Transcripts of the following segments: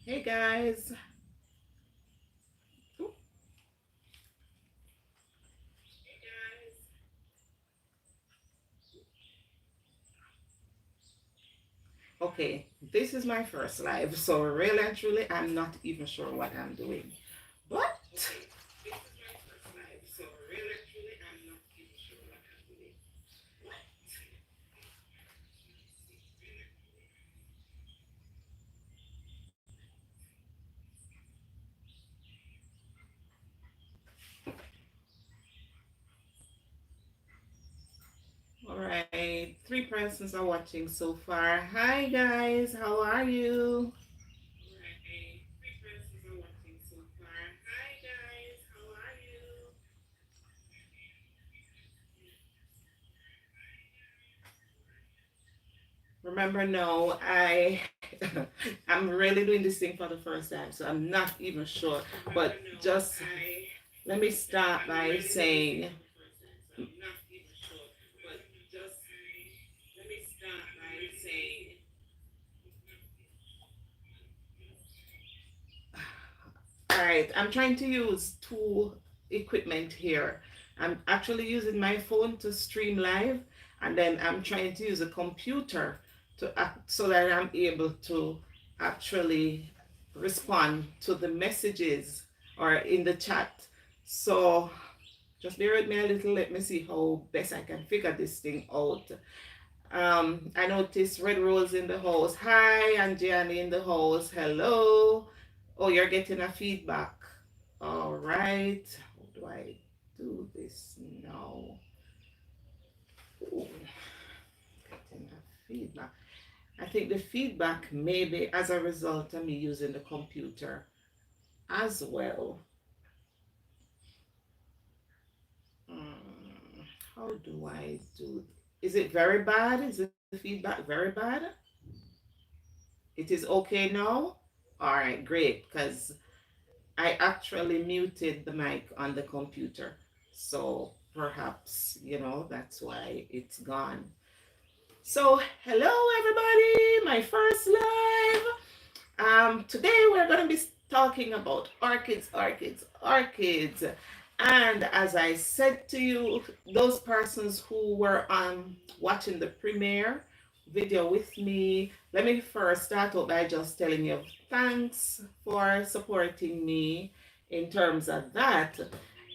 Hey guys. Ooh. Okay, this is my first live, so really and truly, I'm not even sure what I'm doing. But all right, three persons are watching so far. Hi guys, how are you? Remember, no, I'm really doing this thing for the first time, so I'm not even sure. But just let me start by saying all right, I'm trying to use two equipment here. I'm actually using my phone to stream live, and then I'm trying to use a computer to act so that I'm able to actually respond to the messages or in the chat. So just bear with me a little. Let me see how best I can figure this thing out. I noticed Red Rose in the house. Hi, and Gianni in the house. Hello. Oh, you're getting a feedback. All right. How do I do this now? Ooh, getting a feedback. I think the feedback may be as a result of me using the computer as well. Hmm, how do I do? Is it very bad? Is the feedback very bad? It is okay now? All right, great, because I actually muted the mic on the computer. So perhaps, that's why it's gone. So, hello everybody, my first live. Today we're going to be talking about orchids, orchids, orchids. And as I said to you, those persons who were watching the premiere video with me, let me first start out by just telling you thanks for supporting me in terms of that.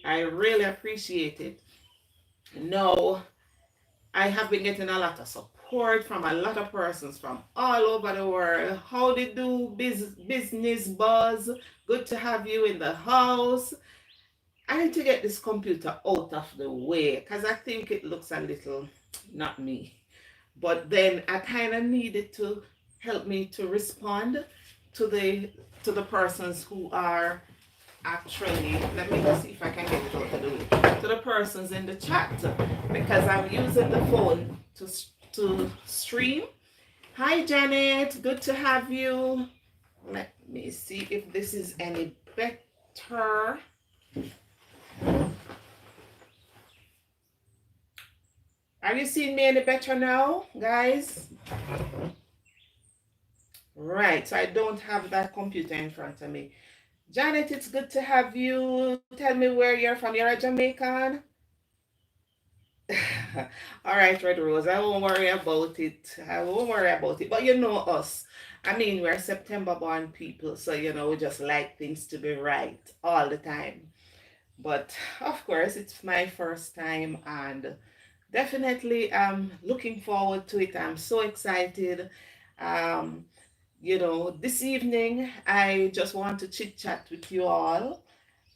I really appreciate it. No, I have been getting a lot of support from a lot of persons from all over the world. How they do business buzz. Good to have you in the house. I need to get this computer out of the way because I think it looks a little not me. But then I kind of needed to help me to respond to the persons who are actually, let me just see if I can get it out to do it, to the persons in the chat because I'm using the phone to stream. Hi Janet, good to have you. Let me see if this is any better. Are you seeing me any better now, guys? Right, so I don't have that computer in front of me. Janet, it's good to have you. Tell me where you're from. You're a Jamaican? All right, Red Rose, I won't worry about it. I won't worry about it. But you know us. I mean, we're September born people, so we just like things to be right all the time. But of course, it's my first time and definitely I'm looking forward to it. I'm so excited. Um, this evening I just want to chit chat with you all.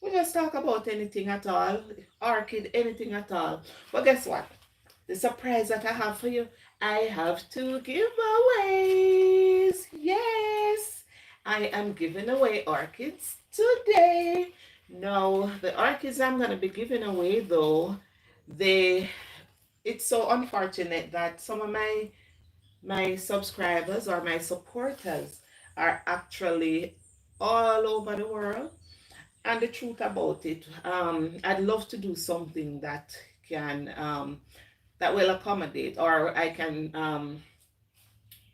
We just talk about anything at all, orchid, anything at all. But guess what? The surprise that I have for you, I have two giveaways. Yes, I am giving away orchids today. No, the orchids I'm going to be giving away though, it's so unfortunate that some of my subscribers or my supporters are actually all over the world. And the truth about it, I'd love to do something that can that will accommodate, or I can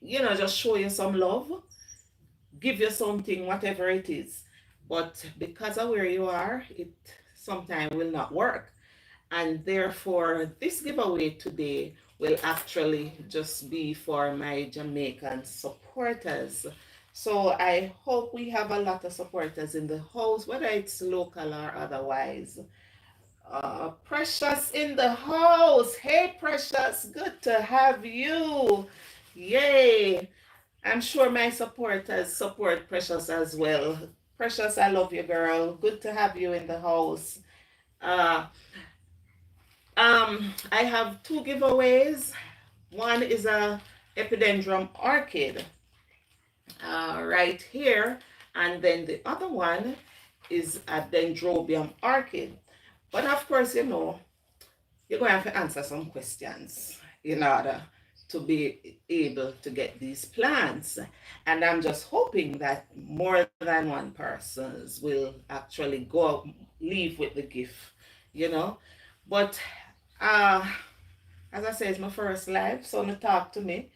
just show you some love. give you something, whatever it is. But because of where you are, it sometimes will not work. And therefore, this giveaway today will actually just be for my Jamaican supporters. So I hope we have a lot of supporters in the house, whether it's local or otherwise. Precious in the house. Hey, Precious, good to have you. Yay. I'm sure my supporters support Precious as well. Precious, I love you, girl. Good to have you in the house. Uh, I have two giveaways. One is a Epidendrum Orchid right here, and then the other one is a Dendrobium Orchid. But of course, you're going to have to answer some questions in order to be able to get these plants. And I'm just hoping that more than one persons will actually go leave with the gift, you know. But uh as I say, it's my first live, so no talk to me.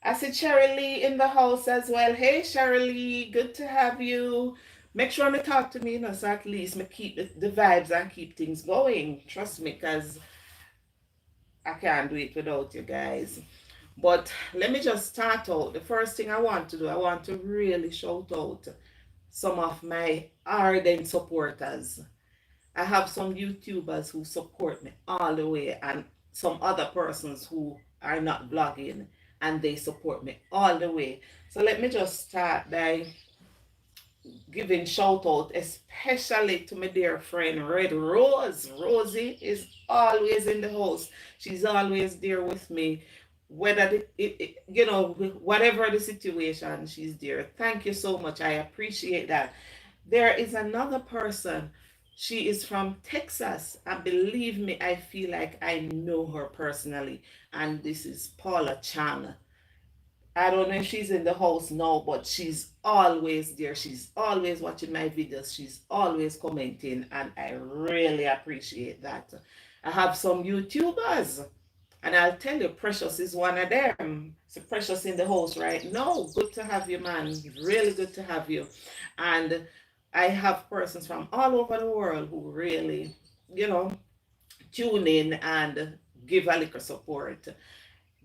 I see Cheryl Lee in the house as well. Hey Cheryl Lee, good to have you. Make sure me talk to me, so at least me keep the vibes and keep things going. Trust me, because I can't do it without you guys. But let me just start out. The first thing I want to do, I want to really shout out some of my ardent supporters. I have some YouTubers who support me all the way, and some other persons who are not blogging and they support me all the way. So let me just start by giving shout out, especially to my dear friend Red Rose. Rosie is always in the house. She's always there with me. Whether whatever the situation, she's there. Thank you so much. I appreciate that. There is another person. She is from Texas. And believe me, I feel like I know her personally. And this is Paula Chang. I don't know if she's in the house now, but she's always there. She's always watching my videos. She's always commenting, and I really appreciate that. I have some YouTubers, and I'll tell you, Precious is one of them. So Precious in the house right now. Good to have you, man. Really good to have you. And I have persons from all over the world who really, you know, tune in and give a little support.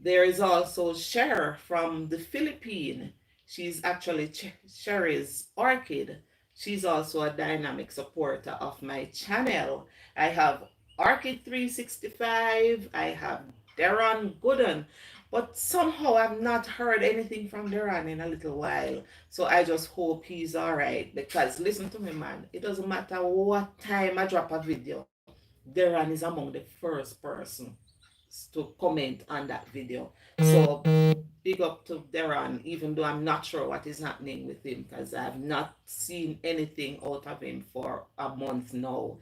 There is also Cher from the Philippines. She's actually Sherry's Orchid. She's also a dynamic supporter of my channel. I have Orchid 365. I have Deron Gooden. But somehow I've not heard anything from Deron in a little while. So I just hope he's alright. Because listen to me, man. It doesn't matter what time I drop a video. Deron is among the first person to comment on that video. So big up to Deron, even though I'm not sure what is happening with him because I've not seen anything out of him for a month now.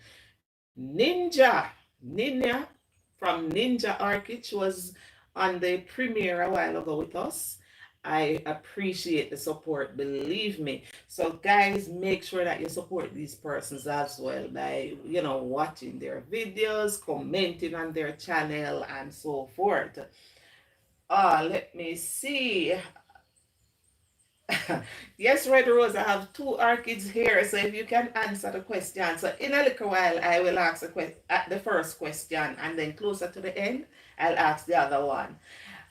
Ninja from Ninja Orchid, she was on the premiere a while ago with us. I appreciate the support, believe me. So guys, make sure that you support these persons as well by, watching their videos, commenting on their channel and so forth. Let me see. Yes, Red Rose, I have two orchids here. So if you can answer the question. So in a little while, I will ask the first question, and then closer to the end, I'll ask the other one.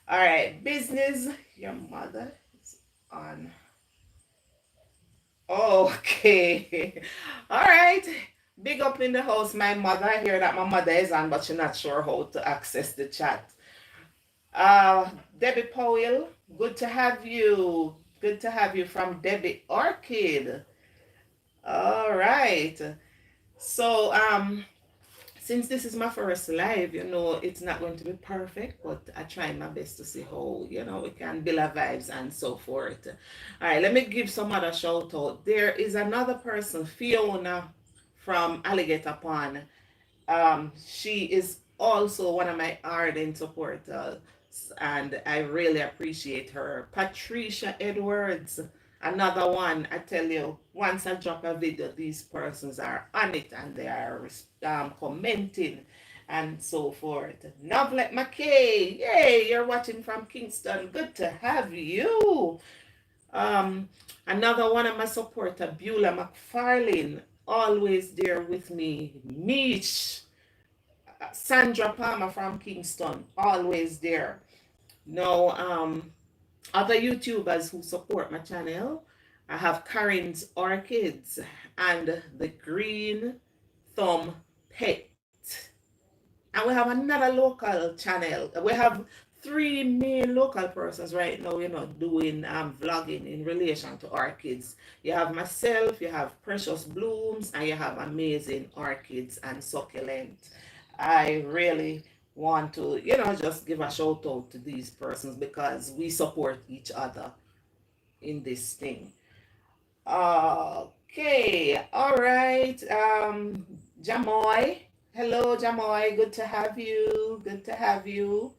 All right, business. Your mother is on. Okay. All right. Big up in the house, my mother. I hear that my mother is on, but she's not sure how to access the chat. Debbie Powell, good to have you. Good to have you from Debbie Orchid. All right. So, since this is my first live, it's not going to be perfect, but I try my best to see how, we can build our vibes and so forth. All right, let me give some other shout out. There is another person, Fiona from Alligator Pond. She is also one of my ardent supporters, and I really appreciate her. Patricia Edwards, another one. I tell you, once I drop a video, these persons are on it and they are commenting and so forth. Novelet McKay, yay, you're watching from Kingston. Good to have you. Um, Another one of my supporter, Beulah McFarlane, always there with me. Mish, Sandra Palmer from Kingston, always there. Now, other YouTubers who support my channel, I have Karen's Orchids and the Green Thumb Pet. And we have another local channel. We have three main local persons right now, doing vlogging in relation to orchids. You have myself, you have Precious Blooms, and you have Amazing Orchids and Succulent. I really want to, just give a shout out to these persons because we support each other in this thing. Okay, all right. Jamoy. Hello, Jamoy. Good to have you. Good to have you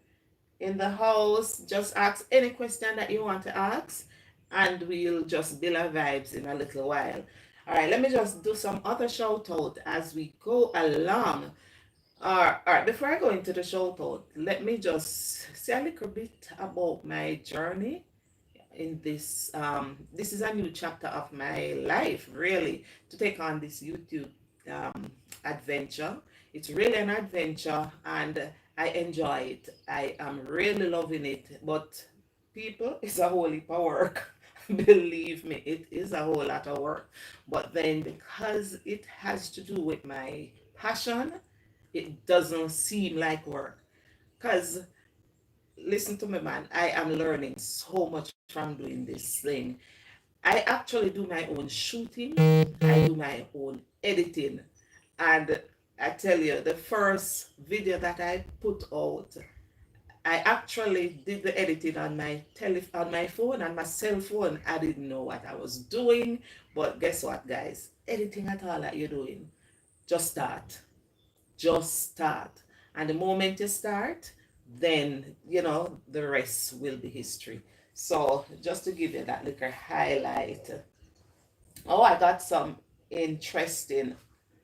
in the house. Just ask any question that you want to ask, and we'll just build our vibes in a little while. All right, let me just do some other shout out as we go along. All right, before I go into the shout out, let me just say a little bit about my journey in this. This is a new chapter of my life, really, to take on this YouTube adventure. It's really an adventure, and I enjoy it. I am really loving it. But people, it's a whole heap of work. Believe me, it is a whole lot of work. But then, because it has to do with my passion, it doesn't seem like work. Because listen to me, man, I am learning so much from doing this thing. I actually do my own shooting, I do my own editing, and I tell you, the first video that I put out, I actually did the editing on my on my phone, and my cell phone. I didn't know what I was doing, but guess what, guys? Editing at all that you're doing, just start. Just start. And the moment you start, then the rest will be history. So just to give you that little highlight. Oh, I got some interesting.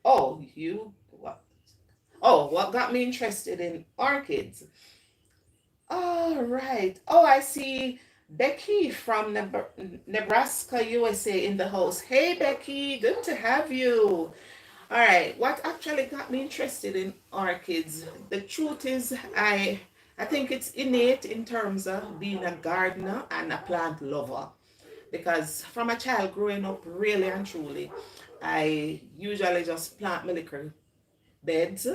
Oh, you what? Oh, what got me interested in orchids? All right. Oh, I see Becky from Nebraska, USA in the house. Hey, Becky, good to have you. All right, what actually got me interested in orchids? The truth is, I think it's innate in terms of being a gardener and a plant lover. Because from a child growing up, really and truly, I usually just plant my little beds,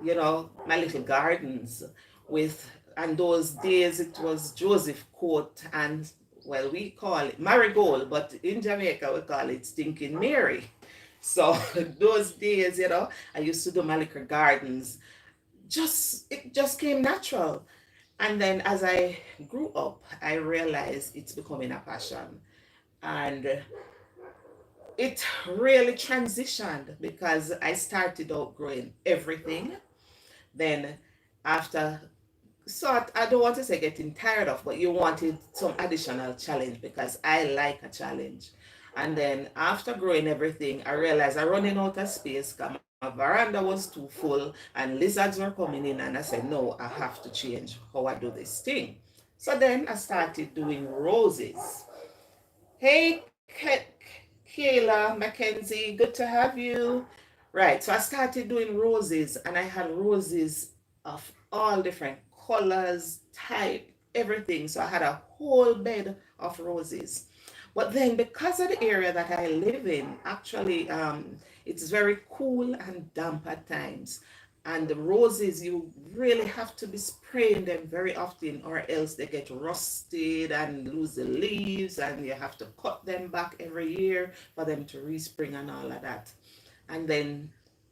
my little gardens with, and those days it was Joseph coat and, well, we call it marigold, but in Jamaica we call it stinking Mary. So those days, I used to do my little gardens. It just came natural. And then as I grew up, I realized it's becoming a passion. And it really transitioned because I started out growing everything. Then after sort, I don't want to say getting tired of, but you wanted some additional challenge because I like a challenge. And then after growing everything, I realized I'm running out of space because my veranda was too full and lizards were coming in, and I said, no, I have to change how I do this thing. So then I started doing roses. Hey, Kayla Mackenzie, good to have you. Right, so I started doing roses, and I had roses of all different colors, type, everything. So I had a whole bed of roses. But then, because of the area that I live in, actually, it's very cool and damp at times. And the roses, you really have to be spraying them very often, or else they get rusted and lose the leaves, and you have to cut them back every year for them to respring and all of that. And then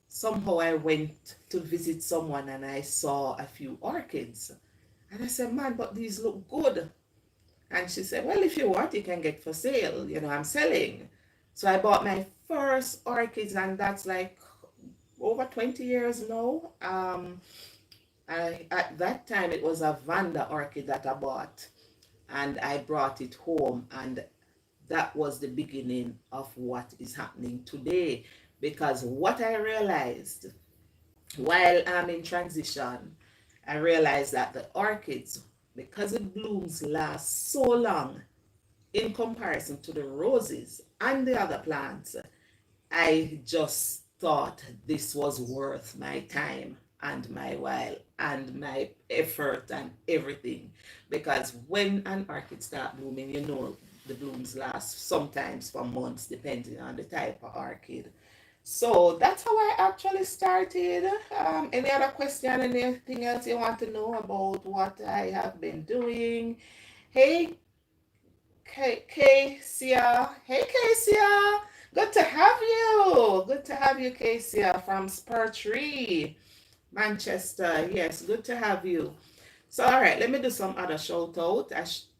somehow I went to visit someone and I saw a few orchids. And I said, man, but these look good. And she said, well, if you want, you can get for sale. I'm selling. So I bought my first orchids, and that's like over 20 years now. At that time, it was a Vanda orchid that I bought, and I brought it home, and that was the beginning of what is happening today. Because what I realized while I'm in transition, I realized that the orchids, because it blooms last so long, in comparison to the roses and the other plants, I just thought this was worth my time and my while and my effort and everything. Because when an orchid start blooming, you know the blooms last sometimes for months depending on the type of orchid. So that's how I actually started. Any other question, anything else you want to know about what I have been doing? Hey, Kesia. Hey, Kesia. Good to have you. Good to have you, Kesia, from Spur Tree, Manchester. Yes, good to have you. So, all right, let me do some other shout out.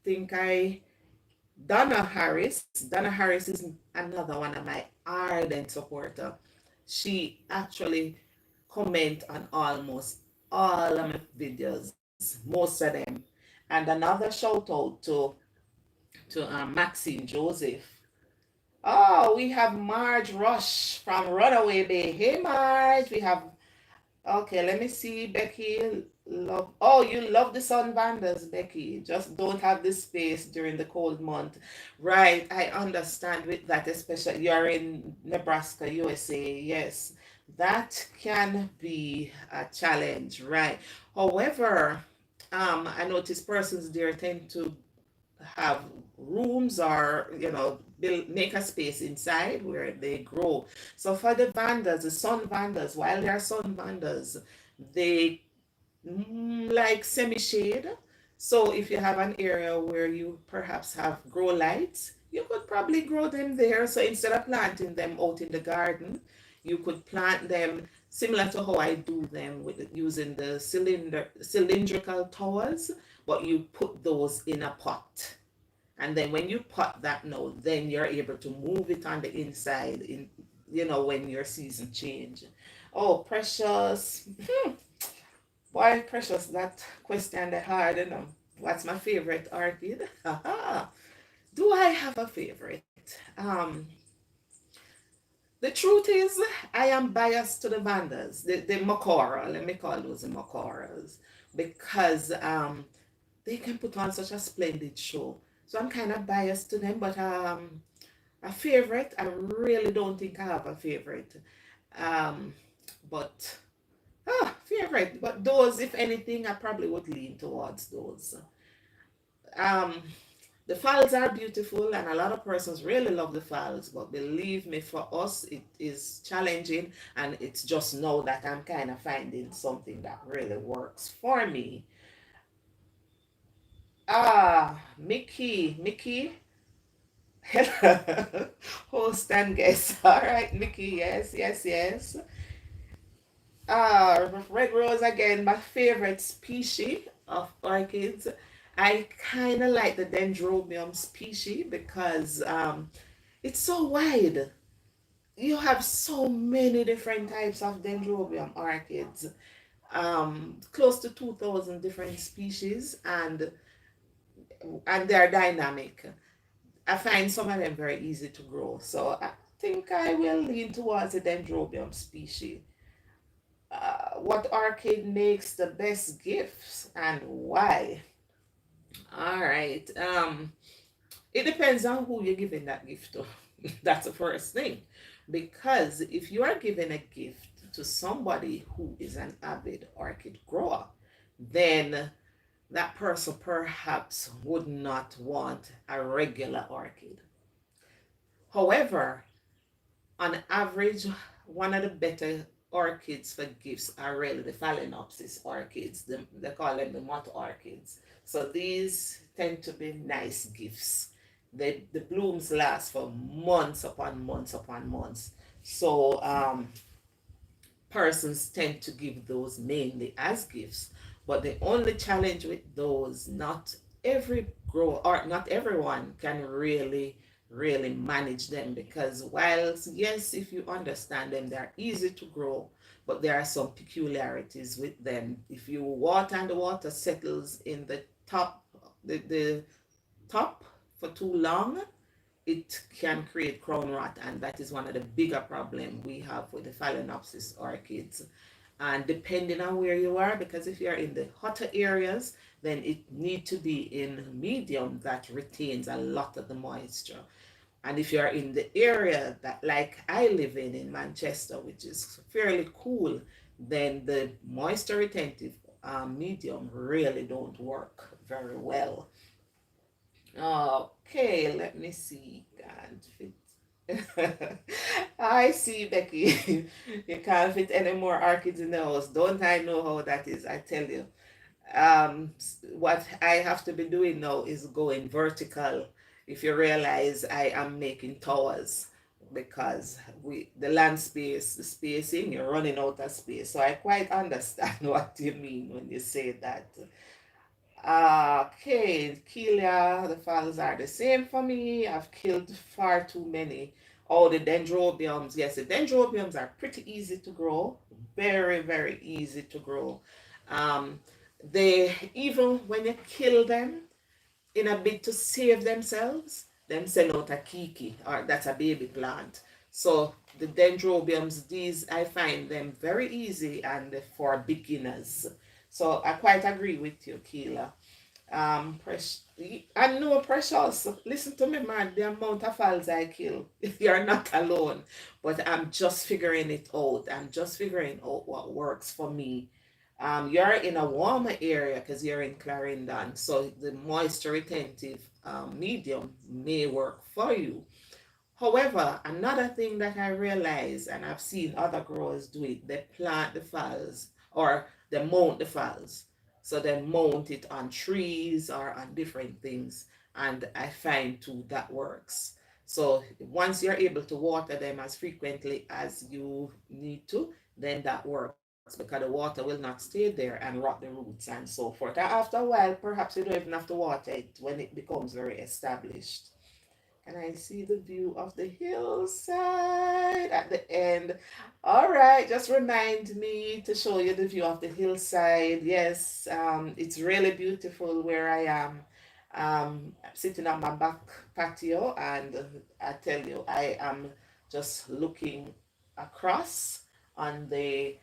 Think I Donna Harris. Donna Harris is another one of my ardent supporter. She actually comment on almost all of my videos, most of them. And another shout out to Maxine Joseph. Oh, we have Marge Rush from Runaway Bay. Hey, Marge. We have, okay, let me see. Becky, love. Oh, you love the sun vandals, Becky. Just don't have the space during the cold month. Right, I understand with that, especially you're in Nebraska, USA. Yes, that can be a challenge, right? However, I notice persons there tend to have rooms or build make a space inside where they grow. So for the vandas, the sun vandas, while they are sun vandas, they like semi-shade. So if you have an area where you perhaps have grow lights, you could probably grow them there. So instead of planting them out in the garden, you could plant them similar to how I do them with using the cylindrical towers, but you put those in a pot. And then when you pot that now, then you're able to move it on the inside when your season change. Oh, Precious. Boy, Precious, that question the hard, What's my favorite orchid? Do I have a favorite? The truth is, I am biased to the Vandas, the Macora, let me call those the Macoras, because they can put on such a splendid show. So I'm kind of biased to them, but a favorite, I really don't think I have a favorite. Um, but favorite, but those, if anything, I probably would lean towards those. Um, the falls are beautiful, and a lot of persons really love the falls. But believe me, for us, it is challenging, and it's just now that I'm kind of finding something that really works for me. Mickey, host and guest. All right, Mickey. Yes, yes, yes. Red rose again, my favorite species of orchids. I kind of like the Dendrobium species because it's so wide. You have so many different types of Dendrobium orchids. Close to 2,000 different species, and they're dynamic. I find some of them very easy to grow, so I think I will lean towards the Dendrobium species. What orchid makes the best gifts and why? All right. It depends on who you're giving that gift to. That's the first thing. Because if you are giving a gift to somebody who is an avid orchid grower, then that person perhaps would not want a regular orchid. However, on average, one of the better orchids for gifts are really the Phalaenopsis orchids. They call them the motto orchids. So these tend to be nice gifts. The blooms last for months upon months upon months. So persons tend to give those mainly as gifts. But the only challenge with those, not every grower or not everyone can really manage them, because whilst yes, if you understand them, they're easy to grow, but there are some peculiarities with them. If you water and the water settles in the top for too long, it can create crown rot, and that is one of the bigger problem we have with the Phalaenopsis orchids. And depending on where you are, because if you're in the hotter areas, then it need to be in medium that retains a lot of the moisture. And if you're in the area that, like I live in Manchester, which is fairly cool, then the moisture retentive medium really don't work very well. Okay, let me see. Can't fit. I see, Becky. You can't fit any more orchids in the house. Don't I know how that is? I tell you. What I have to be doing now is going vertical. If you realize I am making towers because the land space, the spacing, you're running out of space. So I quite understand what you mean when you say that. Okay, Kelia, the files are the same for me. I've killed far too many. Oh, the dendrobiums. Yes, the dendrobiums are pretty easy to grow. Very, very easy to grow. Um, they, even when you kill them, in a bid to save themselves, them send out a kiki, or that's a baby plant. So the dendrobiums, these I find them very easy and for beginners. So I quite agree with you, Keela. I know Precious. Listen to me, man. The amount of fowls I kill. You're not alone. But I'm just figuring it out. I'm just figuring out what works for me. You're in a warmer area because you're in Clarendon, so the moisture retentive medium may work for you. However, another thing that I realize, and I've seen other growers do it, they plant the falls or they mount the falls. So they mount it on trees or on different things. And I find too that works. So once you're able to water them as frequently as you need to, then that works because the water will not stay there and rot the roots and so forth. And after a while, perhaps you don't even have to water it when it becomes very established. And I see the view of the hillside at the end. All right, just remind me to show you the view of the hillside. Yes, it's really beautiful where I am. Sitting on my back patio, and I tell you, I am just looking across on the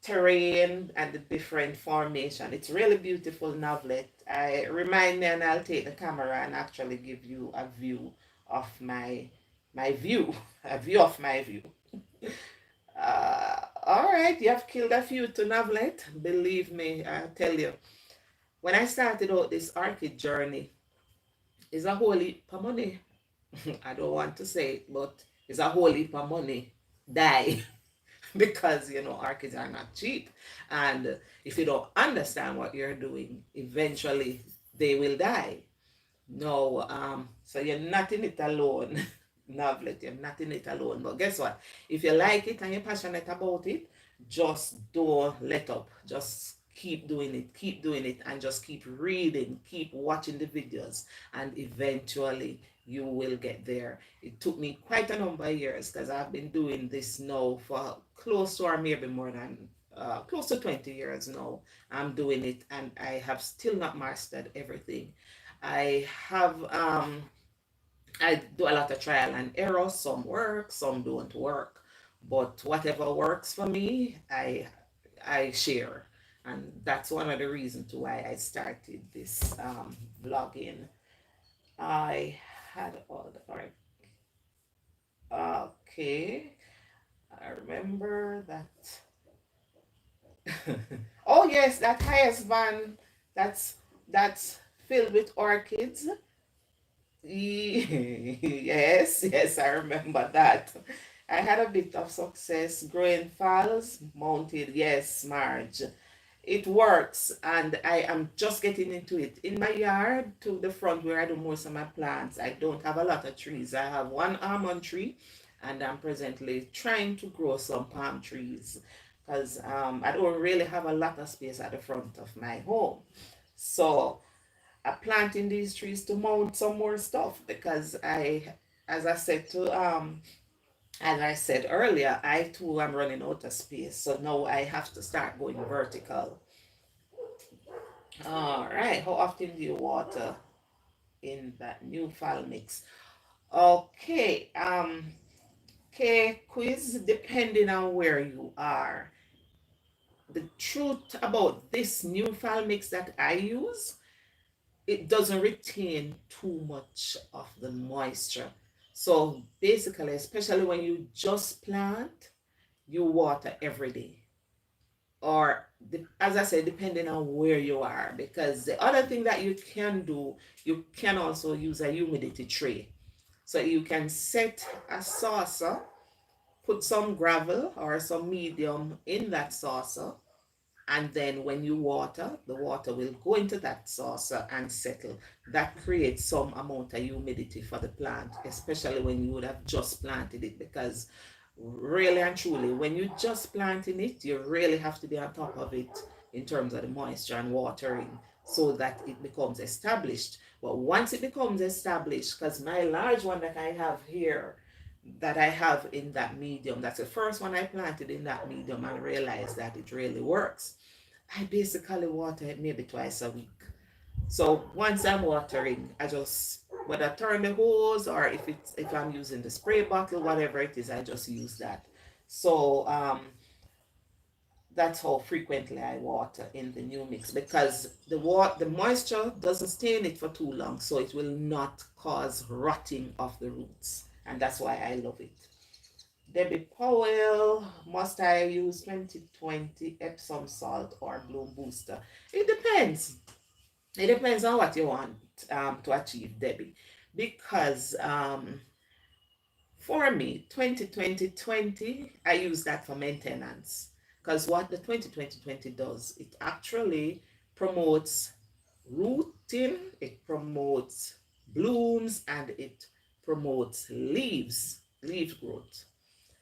terrain and the different formation. It's really beautiful novelet. I remind me, and I'll take the camera and actually give you a view of my view, a view of my view. All right, you have killed a few to novelet. Believe me, I tell you. When I started out this orchid journey, it's a whole heap of money. I don't want to say it, but it's a whole heap of money. Die. Because orchids are not cheap, and if you don't understand what you're doing, eventually they will die. No, so you're not in it alone. Novelet, you're not in it alone. But guess what? If you like it and you're passionate about it, just don't let up. Just keep doing it, and just keep reading, keep watching the videos, and eventually you will get there. It took me quite a number of years because I've been doing this now for close to, or maybe more than close to 20 years now. I'm doing it, and I have still not mastered everything. I have I do a lot of trial and error. Some work, some don't work. But whatever works for me, I share. And that's one of the reasons why I started this vlogging. I had all the okay. I remember that. Oh yes, that highest van that's that's filled with orchids. Yes, yes, I remember that. I had a bit of success growing falls mounted. Yes, Marge. It works, and I am just getting into it. In my yard to the front where I do most of my plants, I don't have a lot of trees. I have one almond tree, and I'm presently trying to grow some palm trees because I don't really have a lot of space at the front of my home. So I'm planting these trees to mount some more stuff because as I said to as I said earlier, I too am running out of space. So now I have to start going vertical. All right. How often do you water in that new file mix? Okay. Okay, quiz depending on where you are. the truth about this new file mix that I use, it doesn't retain too much of the moisture. So basically, especially when you just plant, you water every day. Or, as I said, depending on where you are. Because the other thing that you can do, you can also use a humidity tray. So you can set a saucer, put some gravel or some medium in that saucer, and then when you water, the water will go into that saucer and settle. That creates some amount of humidity for the plant, especially when you would have just planted it, because really and truly, when you just planting it, you really have to be on top of it in terms of the moisture and watering so that it becomes established. But once it becomes established, because my large one that I have here, that I have in that medium, that's the first one I planted in that medium and realized that it really works. I basically water it maybe twice a week. So once I'm watering, I just whether turn the hose or if I'm using the spray bottle, whatever it is, I just use that. So that's how frequently I water in the new mix, because the moisture doesn't stay in it for too long, so it will not cause rotting of the roots, and that's why I love it. Debbie Powell, must I use 2020 Epsom salt or Bloom Booster? It depends. It depends on what you want to achieve, Debbie. Because for me, 2020, I use that for maintenance. Because what the 2020 does, it actually promotes rooting, it promotes blooms, and it promotes leaf growth.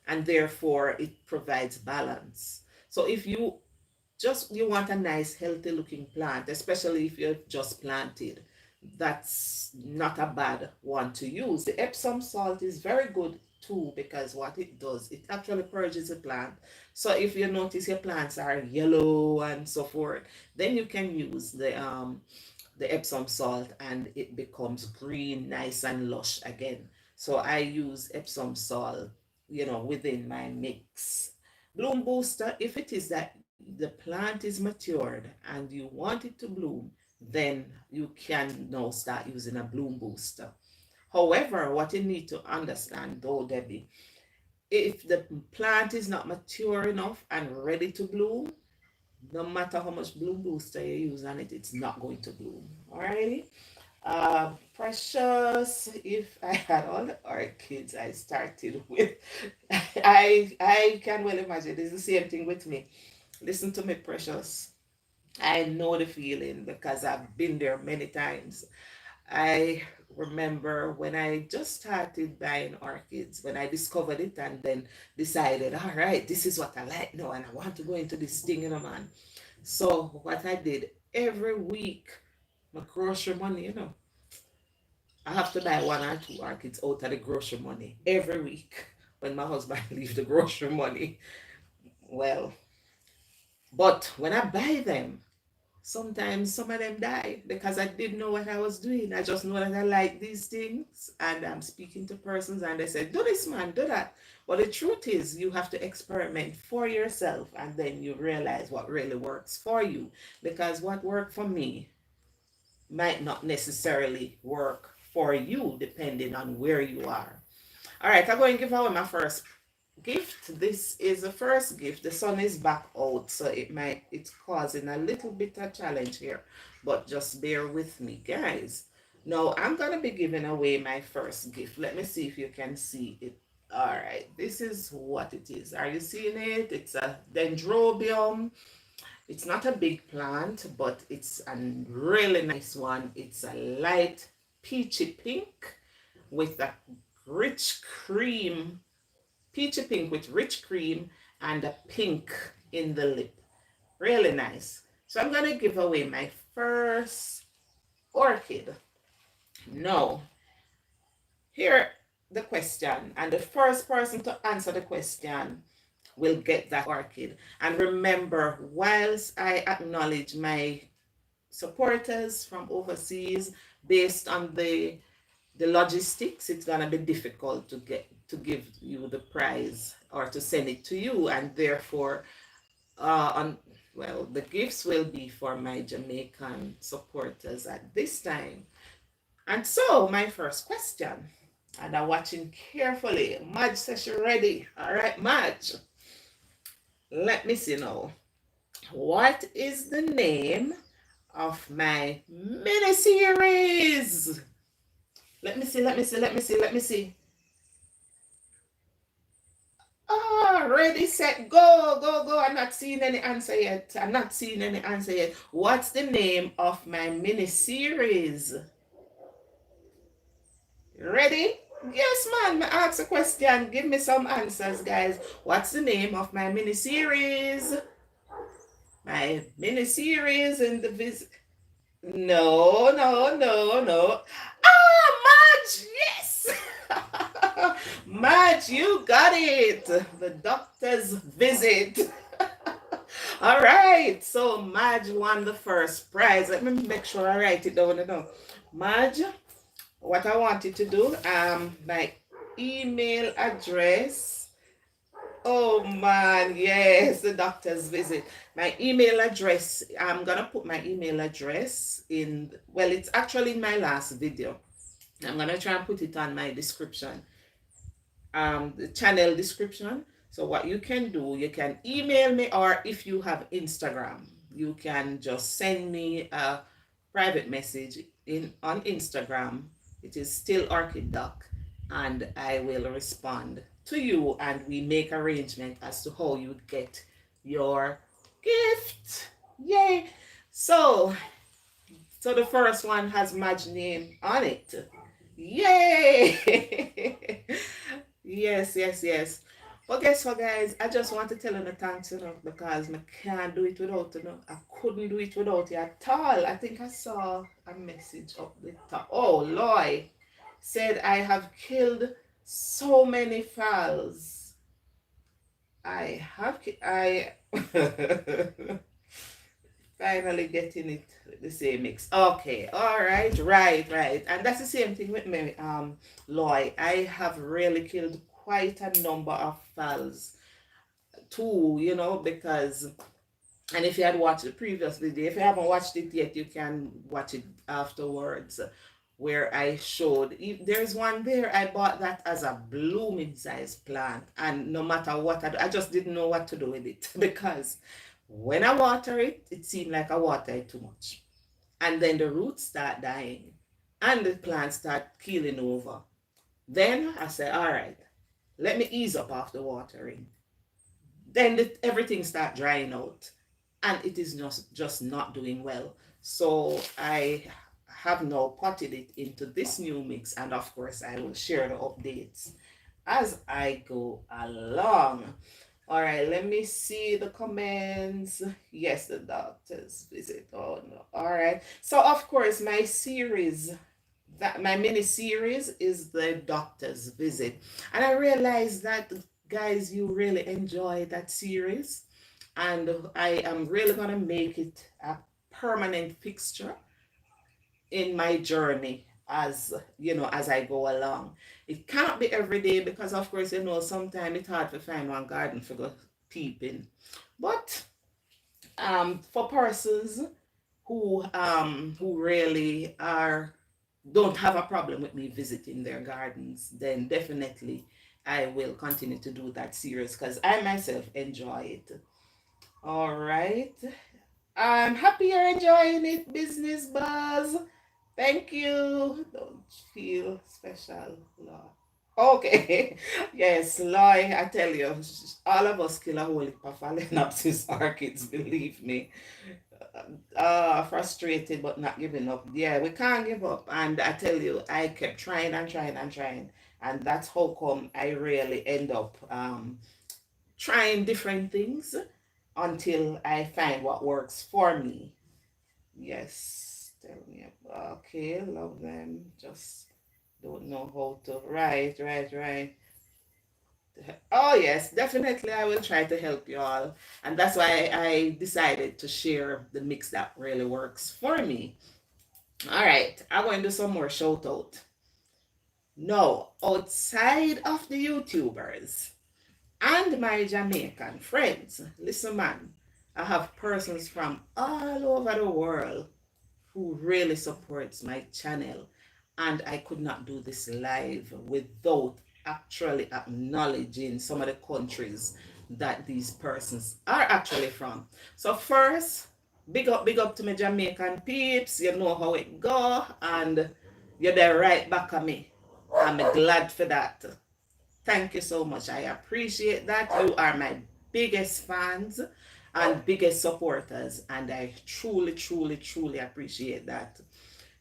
And therefore, it provides balance. So if you want a nice healthy looking plant, especially if you've just planted, that's not a bad one to use. The Epsom salt is very good too, because what it does, it actually purges the plant. So if you notice your plants are yellow and so forth, then you can use the Epsom salt and it becomes green, nice and lush again. So I use Epsom salt, within my mix. Bloom booster, if it is that the plant is matured and you want it to bloom, then you can now start using a bloom booster. However, what you need to understand though, Debbie, if the plant is not mature enough and ready to bloom, no matter how much bloom booster you use on it, it's not going to bloom. Alrighty. Precious, if I had all the orchids I started with, I can well imagine it's the same thing with me. Listen to me, Precious. I know the feeling because I've been there many times. I remember when I just started buying orchids, when I discovered it and then decided, all right, this is what I like now and I want to go into this thing, man. So what I did every week, my grocery money, I have to buy one or two orchids out of the grocery money every week when my husband leaves the grocery money. Well, but when I buy them, sometimes some of them die because I didn't know what I was doing. I just know that I like these things and I'm speaking to persons and they said, do this, man, do that. But the truth is, you have to experiment for yourself and then you realize what really works for you. Because what worked for me might not necessarily work for you depending on where you are. All right, I'm going to give away my first gift. This is the first gift. The sun is back out, so it's causing a little bit of challenge here, but just bear with me, guys. Now I'm gonna be giving away my first gift. Let me see if you can see it. All right, this is what it is. Are you seeing it? It's a dendrobium. It's not a big plant, but it's a really nice one. It's a light peachy pink with a rich cream, peachy pink with rich cream and a pink in the lip. Really nice. So I'm going to give away my first orchid. Now, here the question, and the first person to answer the question will get that orchid. And remember, whilst I acknowledge my supporters from overseas, based on the logistics, it's gonna be difficult to give you the prize or to send it to you, and therefore, on Well, the gifts will be for my Jamaican supporters at this time. And so, my first question, and I'm watching carefully. Madge says she ready. All right, Madge, let me see now. What is the name of my mini series? Let me see. Ah, ready, set, go. I'm not seeing any answer yet. I'm not seeing any answer yet. What's the name of my mini series? Ready? Yes, man. I ask a question. Give me some answers, guys. What's the name of my mini series? My mini series in the visit. No. Ah, Madge, yes! Madge, you got it. The doctor's visit. All right, so Madge won the first prize. Let me make sure I write it down now. Madge, what I wanted to do, my email address. Oh man, yes, the doctor's visit. My email address, I'm gonna put my email address in, well, it's actually in my last video. I'm gonna try and put it on my description, the channel description. So what you can do, you can email me, or if you have Instagram, you can just send me a private message in on Instagram. It is still Orchid Doc, and I will respond to you, and we make arrangement as to how you get your gift. Yay! So, so the first one has Madge name on it. Yay! Yes. But guess what, guys? I just want to tell you the thanks, because I can't do it without I couldn't do it without you at all. I think I saw a message up the top. Oh, Loy said I have killed so many fowls. I finally getting it the same mix. Okay, all right. And that's the same thing with me, Loy. I have really killed quite a number of fowls too, because, and if you had watched the previous video, if you haven't watched it yet, you can watch it afterwards, where I showed, there's one there, I bought that as a blooming size plant, and no matter what I just didn't know what to do with it because when I water it, it seemed like I water it too much. And then the roots start dying and the plants start keeling over. Then I said, all right, let me ease up after watering. Then everything start drying out and it is just not doing well. So I have now potted it into this new mix, and of course I will share the updates as I go along. All right, let me see the comments. Yes, the doctor's visit. Oh no. All right. So of course my series, that my mini series is the doctor's visit. And I realized that, guys, you really enjoy that series, and I am really going to make it a permanent fixture in my journey, as I go along. It can't be every day because of course sometimes it's hard to find one garden for go peeping. But for persons who really are don't have a problem with me visiting their gardens, then definitely I will continue to do that series because I myself enjoy it. All right. I'm happy you're enjoying it, Business Buzz. Thank you. Don't feel special, Lord. Okay. Yes, Loy, I tell you, all of us kill a whole heap of Phalaenopsis orchids, believe me. Frustrated but not giving up. Yeah, we can't give up. And I tell you, I kept trying and trying and trying. And that's how come I really end up trying different things until I find what works for me. Yes, tell me. Okay, love them. Just don't know how to. Right. Oh, yes, definitely. I will try to help you all. And that's why I decided to share the mix that really works for me. All right, I'm going to do some more shout out. No, outside of the YouTubers and my Jamaican friends, listen, man, I have persons from all over the world who really supports my channel, and I could not do this live without actually acknowledging some of the countries that these persons are actually from. So first, big up to my Jamaican peeps. You know how it go, and you're there right back at me. I'm glad for that. Thank you so much. I appreciate that. You are my biggest fans and biggest supporters, and I truly, truly, truly appreciate that.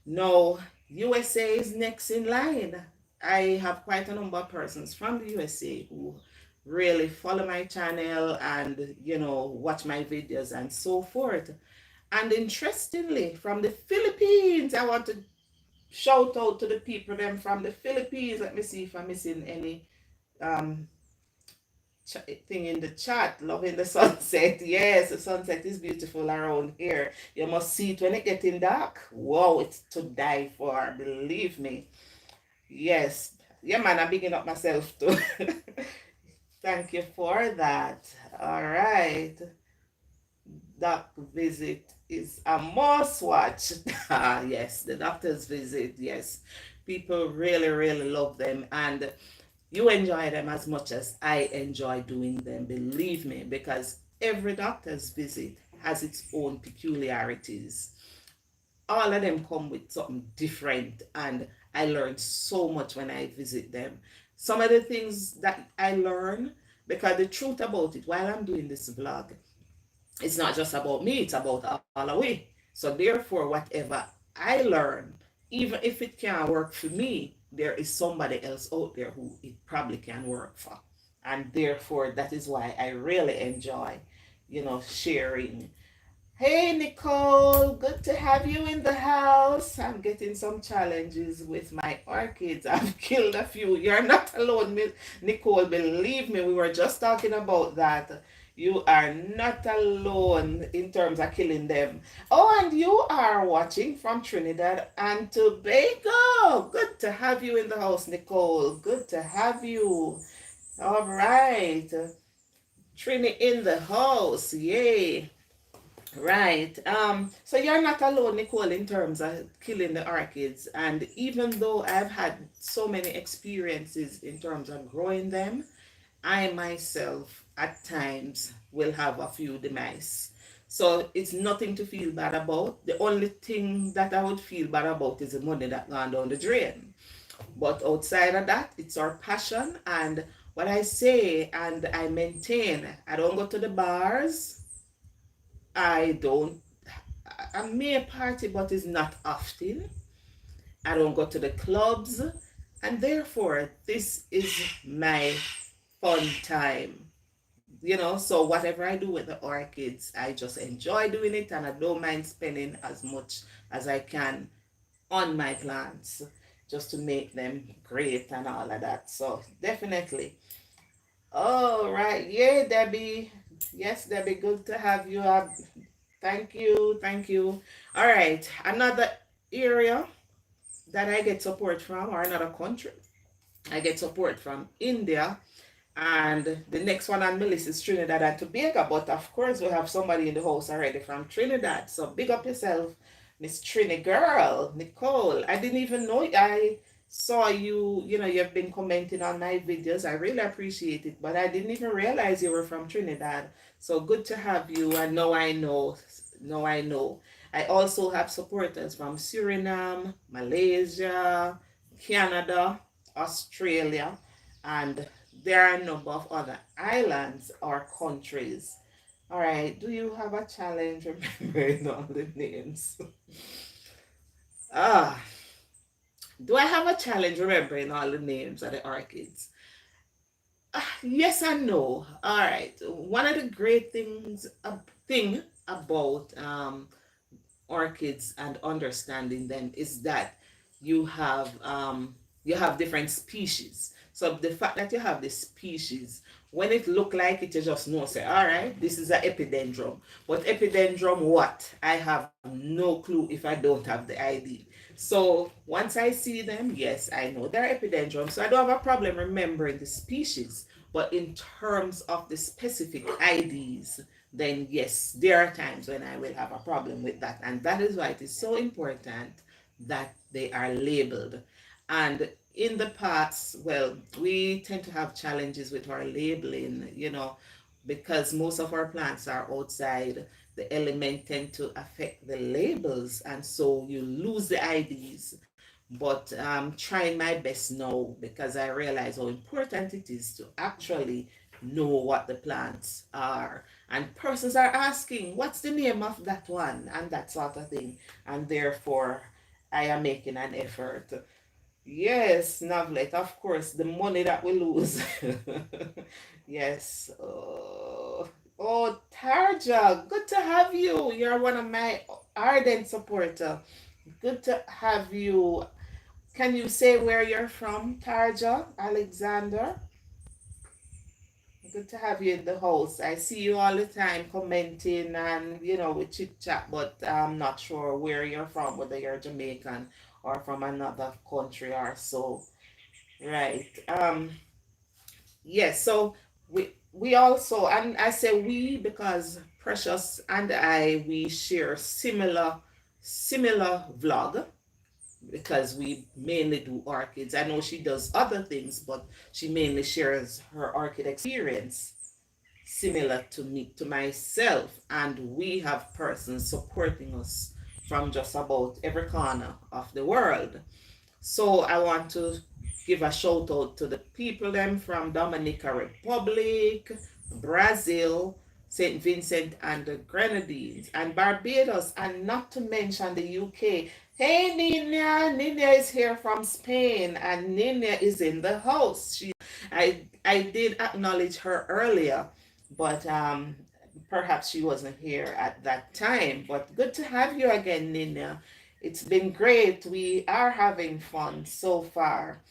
Now, USA is next in line. I have quite a number of persons from the USA who really follow my channel and watch my videos and so forth. And interestingly, from the Philippines, I want to shout out to the people them from the Philippines. Let me see if I'm missing any um thing in the chat. Loving the sunset. Yes, the sunset is beautiful around here. You must see it when it getting dark. Wow, it's to die for, believe me. Yes. Yeah, man, I'm bigging up myself too. Thank you for that. All right. Doc visit is a must watch. Ah, yes, the doctor's visit. Yes, people really, really love them, and you enjoy them as much as I enjoy doing them. Believe me, because every doctor's visit has its own peculiarities. All of them come with something different, and I learn so much when I visit them. Some of the things that I learn, because the truth about it, while I'm doing this vlog, it's not just about me, it's about all of we. So therefore, whatever I learn, even if it can't work for me, there is somebody else out there who it probably can work for. And therefore, that is why I really enjoy, sharing. Hey Nicole, good to have you in the house. I'm getting some challenges with my orchids. I've killed a few. You're not alone, Nicole. Believe me, we were just talking about that. You are not alone in terms of killing them. Oh, and you are watching from Trinidad and Tobago. Good to have you in the house, Nicole. Good to have you. All right. Trini in the house. Yay. Right. So you're not alone, Nicole, in terms of killing the orchids. And even though I've had so many experiences in terms of growing them, I myself at times will have a few demise. So it's nothing to feel bad about. The only thing that I would feel bad about is the money that gone down the drain. But outside of that, it's our passion. And what I say and I maintain, I don't go to the bars. I don't. I may party, but it's not often. I don't go to the clubs, and therefore, this is my fun time. So whatever I do with the orchids, I just enjoy doing it, and I don't mind spending as much as I can on my plants just to make them great and all of that. So definitely. All right. Yeah, Debbie. Yes, Debbie, good to have you. Thank you, thank you. All right, another area that I get support from, or another country, I get support from India, and the next one on my list is Trinidad and Tobago. But of course, we have somebody in the house already from Trinidad. So big up yourself, Miss Trini girl, Nicole. I didn't even know I saw you. You've been commenting on my videos. I really appreciate it, but I didn't even realize you were from Trinidad. So good to have you. And now I know. Now I know. I also have supporters from Suriname, Malaysia, Canada, Australia, and there are a number of other islands or countries. All right, do you have a challenge remembering all the names? Ah, do I have a challenge remembering all the names of the orchids? Yes and no. All right. One of the great thing about orchids and understanding them is that you have you have different species. So the fact that you have the species, when it look like it, you just know, say, all right, this is an epidendrum. But epidendrum what? I have no clue if I don't have the ID. So once I see them, yes, I know they're epidendrum. So I don't have a problem remembering the species. But in terms of the specific IDs, then yes, there are times when I will have a problem with that. And that is why it is so important that they are labeled. And in the past, well, we tend to have challenges with our labeling, because most of our plants are outside. The element tend to affect the labels, and so you lose the IDs. But I'm trying my best now because I realize how important it is to actually know what the plants are. And persons are asking, what's the name of that one? And that sort of thing. And therefore, I am making an effort. Yes, Navlet, of course, the money that we lose. Yes. Oh, Tarja, good to have you. You're one of my ardent supporter. Good to have you. Can you say where you're from, Tarja, Alexander? Good to have you in the house. I see you all the time commenting and, we chit chat, but I'm not sure where you're from, whether you're Jamaican or from another country or so. Right. Yes, so we also, and I say we because Precious and I, we share similar vlog because we mainly do orchids. I know she does other things, but she mainly shares her orchid experience similar to me, to myself, and we have persons supporting us from just about every corner of the world. So I want to give a shout out to the people them from Dominica Republic, Brazil, St. Vincent and the Grenadines, and Barbados, and not to mention the UK. Hey Nina, Nina is here from Spain, and Nina is in the house. I did acknowledge her earlier, but perhaps she wasn't here at that time. But good to have you again, Nina. It's been great. We are having fun so far.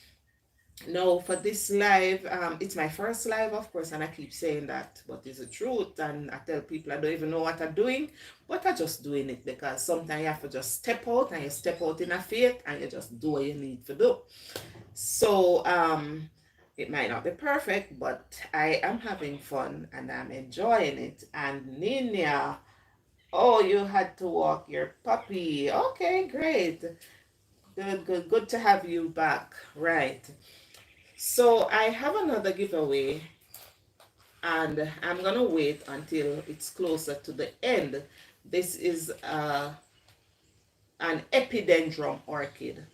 No, for this live, it's my first live, of course, and I keep saying that, but it's the truth. And I tell people I don't even know what I'm doing, but I'm just doing it because sometimes you have to just step out and you step out in a faith and you just do what you need to do. So, it might not be perfect, but I am having fun and I'm enjoying it. And Nina, oh, you had to walk your puppy. Okay, great. Good to have you back. Right. So I have another giveaway, and I'm gonna wait until it's closer to the end. This is an Epidendrum Orchid.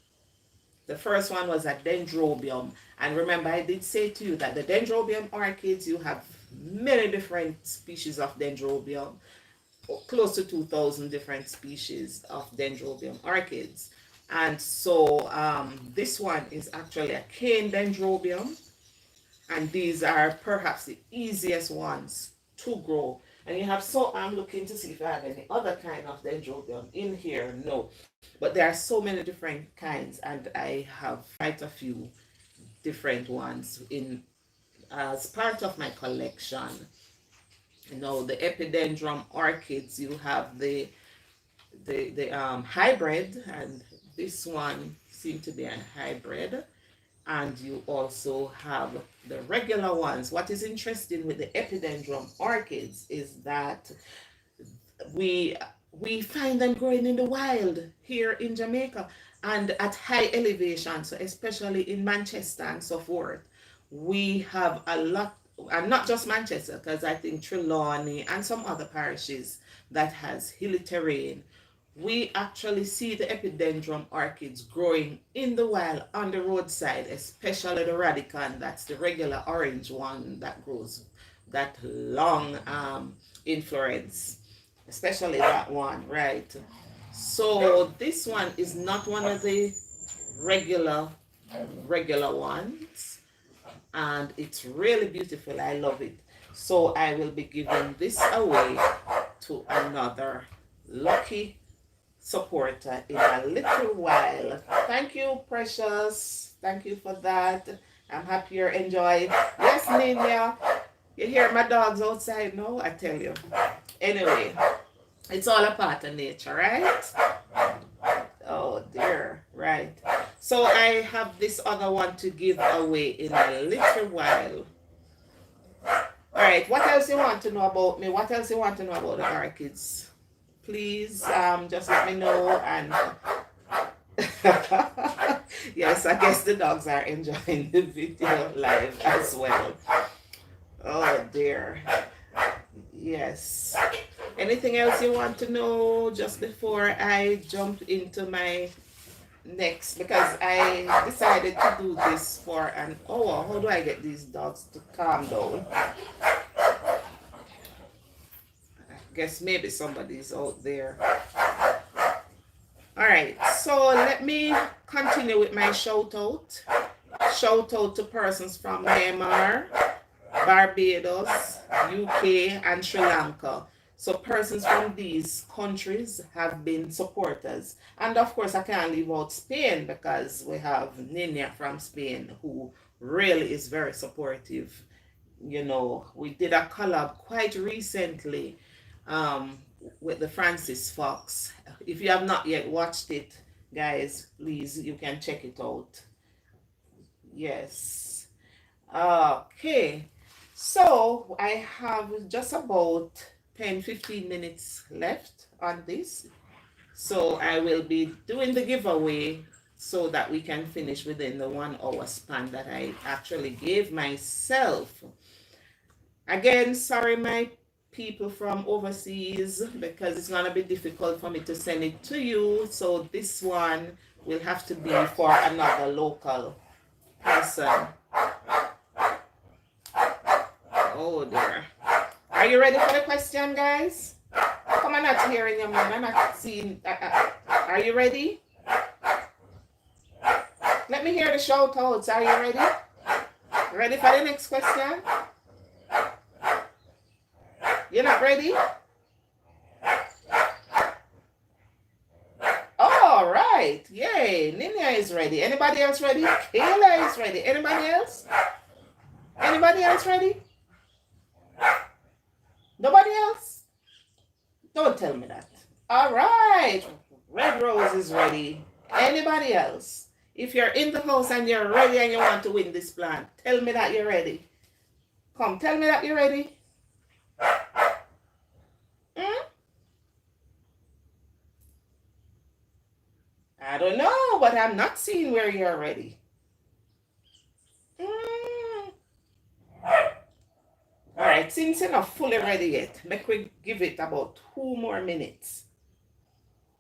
The first one was a Dendrobium. And remember, I did say to you that the Dendrobium orchids, you have many different species of Dendrobium, close to 2,000 different species of Dendrobium orchids. And so this one is actually a cane Dendrobium, and these are perhaps the easiest ones to grow. And you have, so I'm looking to see if I have any other kind of Dendrobium in here. No, but there are so many different kinds, and I have quite a few different ones in as part of my collection. The Epidendrum Orchids, you have the hybrid, and this one seems to be a hybrid, and you also have the regular ones. What is interesting with the Epidendrum Orchids is that we we find them growing in the wild here in Jamaica and at high elevation, so especially in Manchester and so forth. We have a lot, and not just Manchester, because I think Trelawney and some other parishes that has hilly terrain. We actually see the epidendrum orchids growing in the wild on the roadside, especially the radicon. That's the regular orange one that grows that long inflorescence, especially that one, right? So this one is not one of the regular regular ones, and it's really beautiful. I love it. So I will be giving this away to another lucky supporter in a little while. Thank you, Precious. Thank you for that. I'm happy you're enjoying. Yes, Nina. You hear my dogs outside now? I tell you. Anyway, it's all a part of nature, right? Oh dear, right. So I have this other one to give away in a little while. right, what else you want to know about me? What else you want to know about the orchids? Please just let me know. And yes, I guess the dogs are enjoying the video live as well. Oh dear. Yes. Anything else you want to know just before I jump into my next? Because I decided to do this for an hour. How do I get these dogs to calm down? I guess maybe somebody's out there. All right, so let me continue with my shout out. Shout out to persons from Myanmar, Barbados, UK, and Sri Lanka. So persons from these countries have been supporters. And of course, I can't leave out Spain because we have Nina from Spain who really is very supportive. You know, we did a collab quite recently with the Francis Fox. If you have not yet watched it, guys, please, you can check it out. Yes. Okay. So I have just about 10-15 minutes left on this. So I will be doing the giveaway so that we can finish within the 1 hour span that I actually gave myself. Again, sorry, my people from overseas, because it's going to be difficult for me to send it to you. So this one will have to be for another local person. Oh dear. Are you ready for the question, guys? Come on, not hearing you, man. I'm not seeing. Are you ready? Let me hear the shout outs. Are you ready? Ready for the next question? You're not ready? All right. Yay. Nina is ready. Anybody else ready? Kayla is ready. Anybody else? Anybody else ready? Nobody else? Don't tell me that. All right. Red Rose is ready. Anybody else? If you're in the house and you're ready and you want to win this plant, tell me that you're ready. Come, tell me that you're ready. I don't know, but I'm not seeing where you're ready. All right, since you're not fully ready yet, make we give it about 2 more minutes.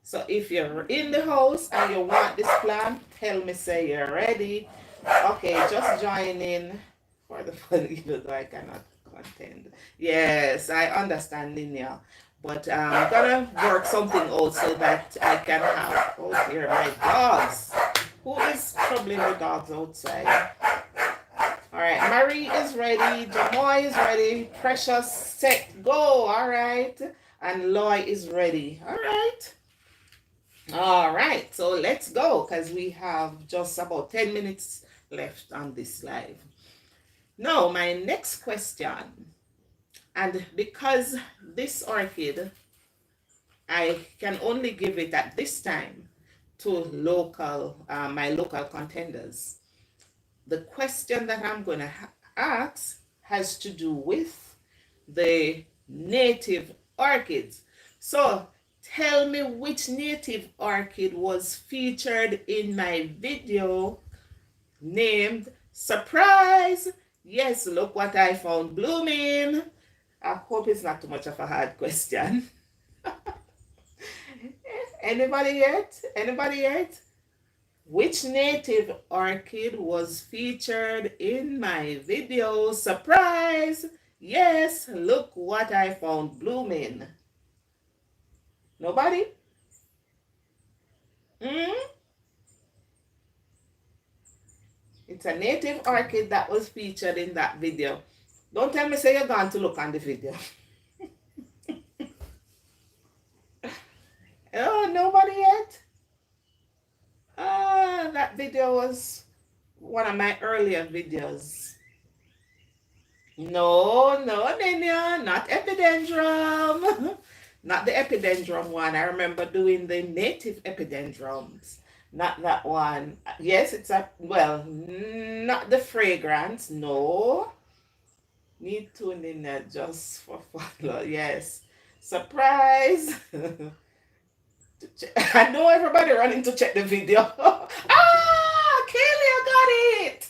So if you're in the house and you want this plant, tell me, say you're ready. Okay, just join in for the fun, even though I cannot contend. Yes, I understand, Linnea. But I'm gonna work something out so that I can have, oh dear, my dogs. Who is troubling the dogs outside? All right, Marie is ready, Jamoy is ready, Precious, set, go, all right. And Loy is ready, all right. All right, so let's go because we have just about 10 minutes left on this live. Now, my next question. And because this orchid, I can only give it at this time to local, my local contenders. The question that I'm going to ask has to do with the native orchids. So tell me which native orchid was featured in my video named Surprise. Yes, look what I found blooming. I hope it's not too much of a hard question. Anybody yet? Anybody yet? Which native orchid was featured in my video? Surprise! Yes, look what I found blooming. Nobody? It's a native orchid that was featured in that video. Don't tell me say you're going to look on the video. Oh, nobody yet? That video was one of my earlier videos. No, Nina, not Epidendrum. Not the Epidendrum one. I remember doing the native Epidendrums. Not that one. Yes, it's a, well, not the fragrance, no. Need tune in there just for follow. Yes. Surprise. I know everybody running to check the video. Ah, Kaylee got it.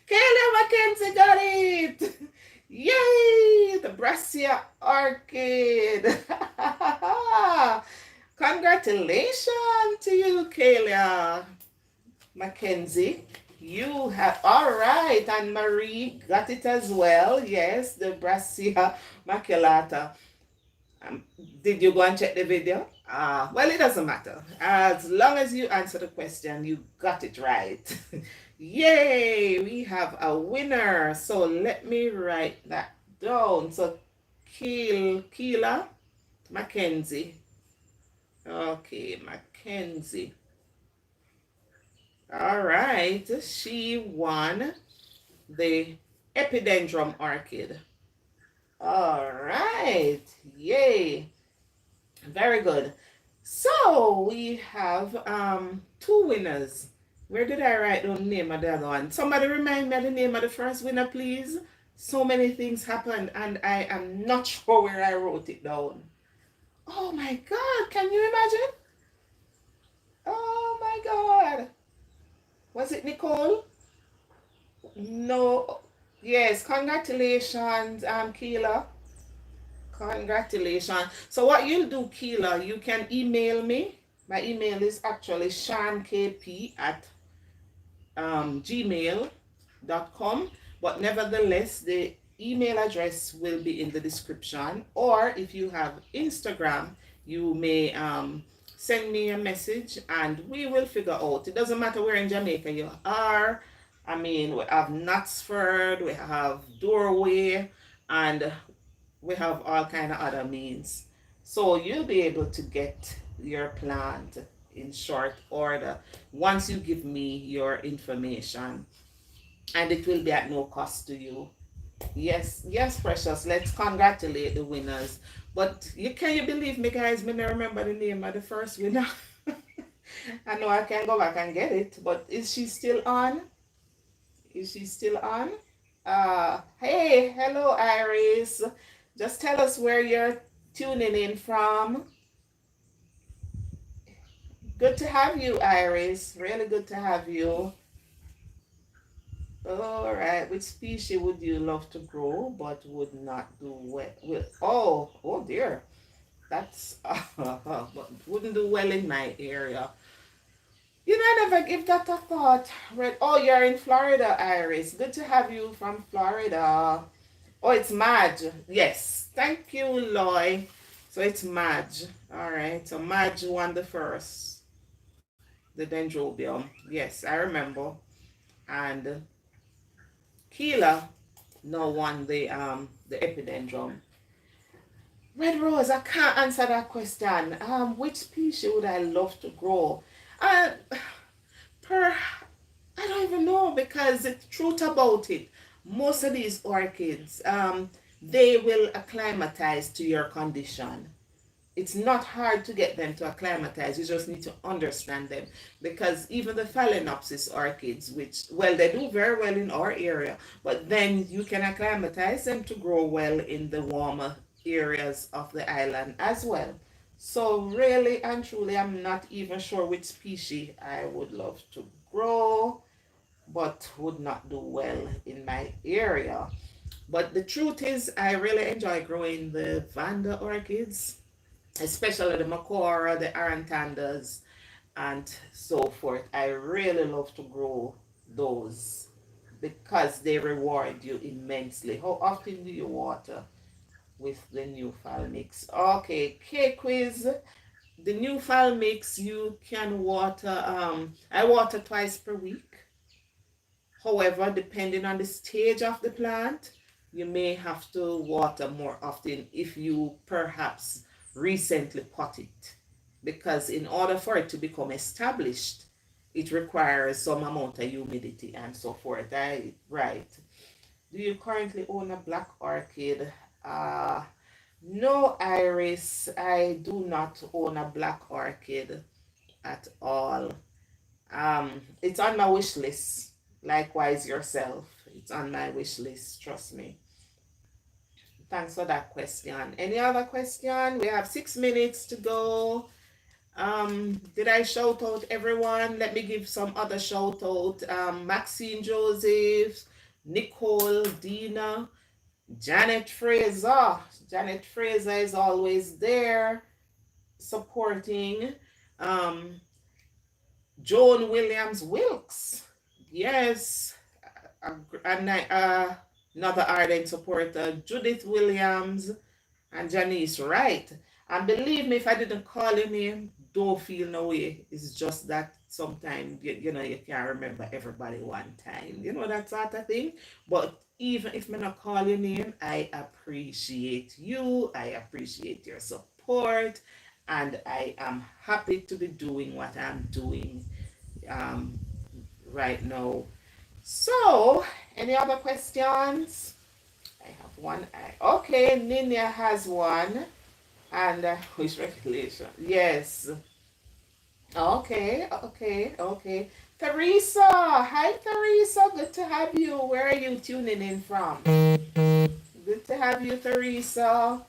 Kaylee Mackenzie got it. Yay! The Brassia Orchid. Congratulations to you, Kayla Mackenzie. You have all right, and Marie got it as well. Yes, the Brassia maculata. Um, did you go and check the video? Well, it doesn't matter. As long as you answer the question, you got it right. Yay! We have a winner. So let me write that down. So Keela Mackenzie. Okay, Mackenzie. All right. She won the Epidendrum Orchid. All right. Yay. Very good. So we have two winners. Where did I write down the name of the other one? Somebody remind me of the name of the first winner, please. So many things happened and I am not sure where I wrote it down. Oh my God, can you imagine? Oh my God. Was it Nicole? No. Yes, congratulations, Keela. Congratulations. So what you'll do, Keela, you can email me. My email is actually shankp at gmail.com. But nevertheless, the email address will be in the description. Or if you have Instagram, you may send me a message and we will figure out. It doesn't matter where in Jamaica you are. I mean, we have Knutsford, we have Doorway, and we have all kind of other means. So you'll be able to get your plant in short order once you give me your information, and it will be at no cost to you. Yes, yes, precious. Let's congratulate the winners. But you believe me, guys? Me not remember the name of the first winner. I know I can go back and get it, but is she still on? Is she still on? Hey, hello, Iris. Just tell us where you're tuning in from. Good to have you, Iris. Really good to have you. All right. Which species would you love to grow but would not do well? Oh dear. That's but wouldn't do well in my area. You know, I never give that a thought. Right. Oh, you're in Florida, Iris. Good to have you from Florida. Oh, it's Madge. Yes. Thank you, Loy. So it's Madge. All right. So Madge won the first, the dendrobium. Yes, I remember. And Keela no won the epidendrum. Red Rose, I can't answer that question. Which species would I love to grow? Uh, per I don't even know because the truth about it, most of these orchids, they will acclimatize to your condition. It's not hard to get them to acclimatize. You just need to understand them. Because even the Phalaenopsis orchids, which, well, they do very well in our area, but then you can acclimatize them to grow well in the warmer areas of the island as well. So really and truly, I'm not even sure which species I would love to grow, but would not do well in my area. But the truth is, I really enjoy growing the Vanda orchids, especially the Macora, the Arantandas, and so forth. I really love to grow those because they reward you immensely. How often do you water with the new fall mix? Okay, K quiz. The new fall mix you can water. I water twice per week. However, depending on the stage of the plant, you may have to water more often if you perhaps recently pot it. Because in order for it to become established, it requires some amount of humidity and so forth. Right. Do you currently own a black orchid? Uh, no, Iris, I do not own a black orchid at all. It's on my wish list. Likewise, yourself. It's on my wish list. Trust me. Thanks for that question. Any other question? We have 6 minutes to go. Did I shout out everyone? Let me give some other shout out. Maxine Joseph, Nicole, Dina, Janet Fraser. Janet Fraser is always there supporting. Um, Joan Williams Wilkes. Yes. And another ardent supporter, Judith Williams and Janice Wright. And believe me, if I didn't call your name, don't feel no way. It's just that sometimes you can't remember everybody one time. You know that sort of thing. But even if I not call your name, I appreciate you. I appreciate your support. And I am happy to be doing what I'm doing um, right now. So, any other questions? I have one. Okay, Nina has one. And which regulation? Yes. Okay, okay, okay. Teresa, hi Teresa. Good to have you. Where are you tuning in from? Good to have you, Teresa.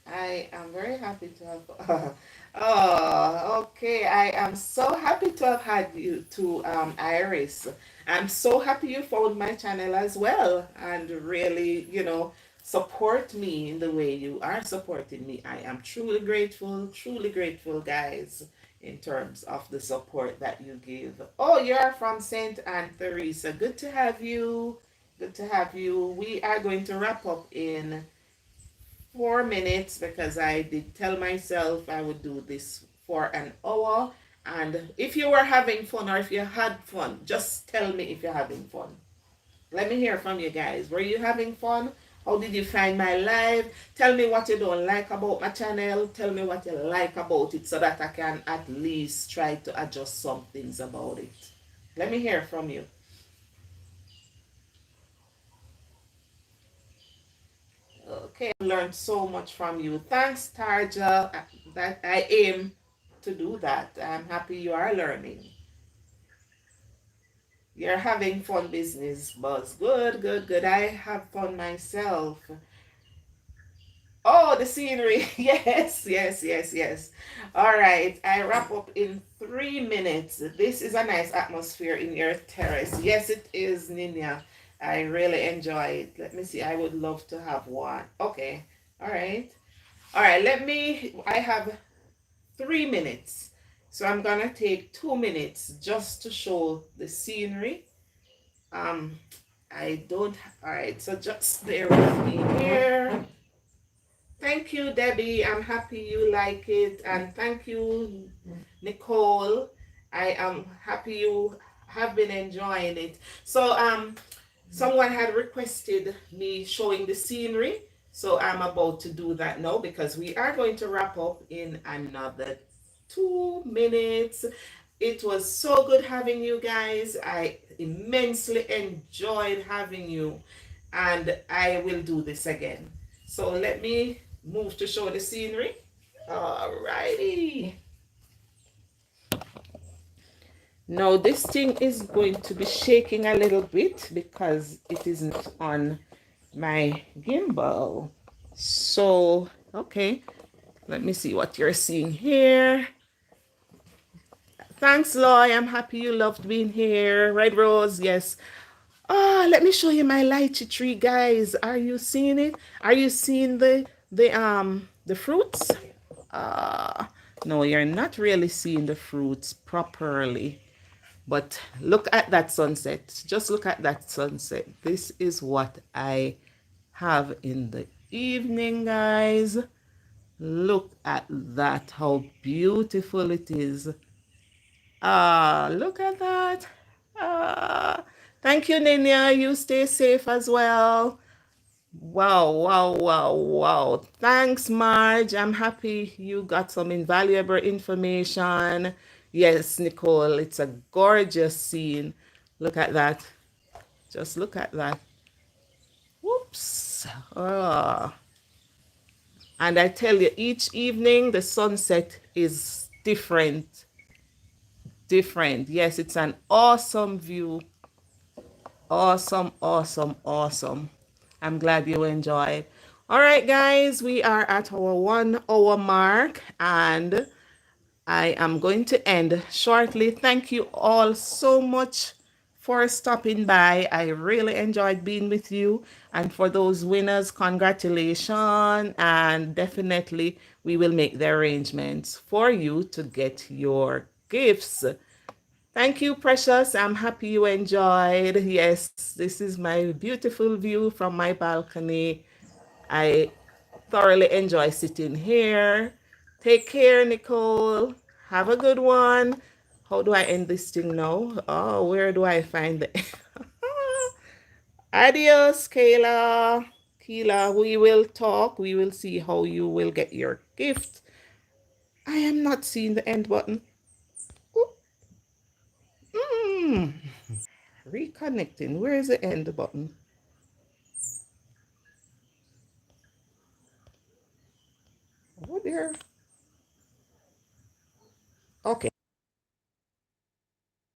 I am very happy to have. Oh, okay. I am so happy to have had you to Iris. I'm so happy you found my channel as well and really, support me in the way you are supporting me. I am truly grateful, guys, in terms of the support that you give. Oh, you're from St. Anne, Teresa. Good to have you. Good to have you. We are going to wrap up in 4 minutes because I did tell myself I would do this for an hour. And if you were having fun or if you had fun, just tell me if you're having fun. Let me hear from you guys. Were you having fun? How did you find my live? Tell me what you don't like about my channel. Tell me what you like about it so that I can at least try to adjust some things about it. Let me hear from you. Okay, I learned so much from you. Thanks, Tarja. That I aim to do that. I'm happy you are learning. You're having fun, business buzz. Good, good, good. I have fun myself. Oh, the scenery. Yes, yes, yes, yes. All right. I wrap up in 3 minutes. This is a nice atmosphere in your terrace. Yes, it is, Nina. I really enjoy it. Let me see. I would love to have one. Okay. All right. All right. I have 3 minutes. So I'm gonna take 2 minutes just to show the scenery. Um, I don't, all right, so just bear with me here. Thank you, Debbie. I'm happy you like it. And thank you, Nicole. I am happy you have been enjoying it. So someone had requested me showing the scenery. So I'm about to do that now because we are going to wrap up in another 2 minutes. It was so good having you guys. I immensely enjoyed having you, and I will do this again. So let me move to show the scenery. Alrighty. Now this thing is going to be shaking a little bit because it isn't on my gimbal. So, okay, let me see what you're seeing here. Thanks, Loy. I'm happy you loved being here. Red Rose, yes. Let me show you my lychee tree, guys. Are you seeing it? Are you seeing the fruits? No, you're not really seeing the fruits properly. But look at that sunset. Just look at that sunset. This is what I have in the evening, guys. Look at that, how beautiful it is. Look at that. Thank you, Nina. You stay safe as well. Wow, wow, wow, wow. Thanks, Marge. I'm happy you got some invaluable information. Yes, Nicole, it's a gorgeous scene. Look at that. Just look at that. Whoops. Oh. And I tell you, each evening the sunset is different. Different. Yes, it's an awesome view. Awesome, awesome, awesome. I'm glad you enjoyed. All right, guys, we are at our 1 hour mark, and I am going to end shortly. Thank you all so much for stopping by. I really enjoyed being with you. And for those winners, congratulations. And definitely, we will make the arrangements for you to get your gifts. Thank you, Precious. I'm happy you enjoyed. Yes, this is my beautiful view from my balcony. I thoroughly enjoy sitting here. Take care, Nicole. Have a good one. How do I end this thing now? Oh, where do I find the... Adios, Kayla. Kayla, we will talk. We will see how you will get your gift. I am not seeing the end button. Mm. Reconnecting. Where is the end button? Oh, there. Okay.